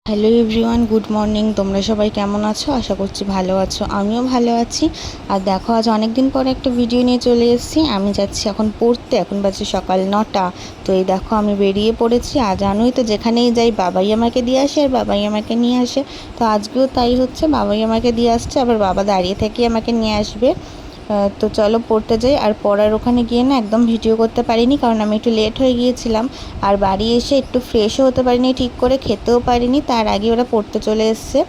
Hello everyone, good morning. তোমরা সবাই কেমন আছো? আশা করছি ভালো আছো। আমিও ভালো আছি। আর দেখো, আজ অনেক দিন পরে একটা ভিডিও নিয়ে চলে এসেছি। আমি যাচ্ছি এখন পড়তে। এখন বাজে সকাল 9টা। তো এই দেখো, আমি বেরিয়ে পড়েছি। আর জানোই তো, যেখানেই যাই বাবাই আমাকে দিয়ে আসে আর বাবাই আমাকে নিয়ে আসে। তো আজকেও তাই হচ্ছে, বাবাই আমাকে দিয়ে আসছে, আবার বাবা দাঁড়িয়ে থেকে আমাকে নিয়ে আসবে। তো চলো পড়তে যাই। আর পড়ার ওখানে গিয়ে না একদম ভিডিও করতে পারিনি, কারণ আমি একটু লেট হয়ে গিয়েছিলাম। আর বাড়ি এসে একটু ফ্রেশও হতে পারিনি, ঠিক করে খেতেও পারিনি, তার আগে ওরা পড়তে চলে এসছে।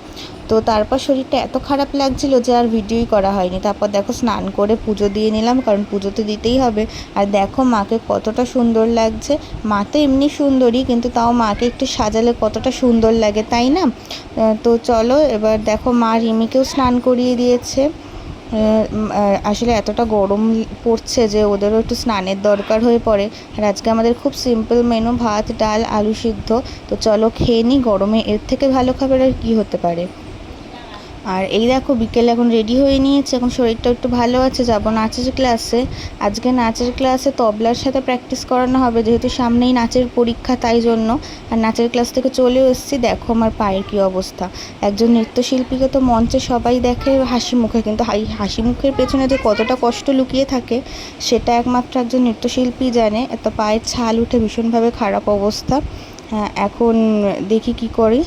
তো তারপর শরীরটা এত খারাপ লাগছিল যে আর ভিডিওই করা হয়নি। তারপর দেখো, স্নান করে পুজো দিয়ে নিলাম, কারণ পুজো তো দিতেই হবে। আর দেখো মাকে কতটা সুন্দর লাগছে। মা তো এমনি সুন্দরী, কিন্তু তাও মাকে একটু সাজালে কতটা সুন্দর লাগে, তাই না? তো চলো এবার দেখো, মা রিমিকেও স্নান করিয়ে দিয়েছে। আসলে এতটা গরম পড়ছে যে ওদেরও একটু স্নানের দরকার হয়ে পড়ে। আর আজকে আমাদের খুব সিম্পল মেনু, ভাত, ডাল, আলু সিদ্ধ। তো চলো খেয়ে নিই, গরমে এর থেকে ভালো খাবার আর কী হতে পারে। আর এই দেখো, বিকেলে এখন রেডি হয়ে নিয়েছে, এখন শরীরটা একটু ভালো আছে, যাব নাচের ক্লাসে। আজকে নাচের ক্লাসে তবলার সাথে প্র্যাকটিস করানো হবে, যেহেতু সামনেই নাচের পরীক্ষা, তাই জন্য। আর নাচের ক্লাস থেকে চলেও এসেছি। দেখো আমার পায়ের কী অবস্থা। একজন নৃত্যশিল্পীকে তো মঞ্চে সবাই দেখে হাসি মুখে, কিন্তু হাসি মুখের পেছনে যে কতটা কষ্ট লুকিয়ে থাকে সেটা একমাত্র একজন নৃত্যশিল্পী জানে। এত পায়ের ছাল উঠে ভীষণভাবে খারাপ অবস্থা। হ্যাঁ, এখন দেখি কি করি।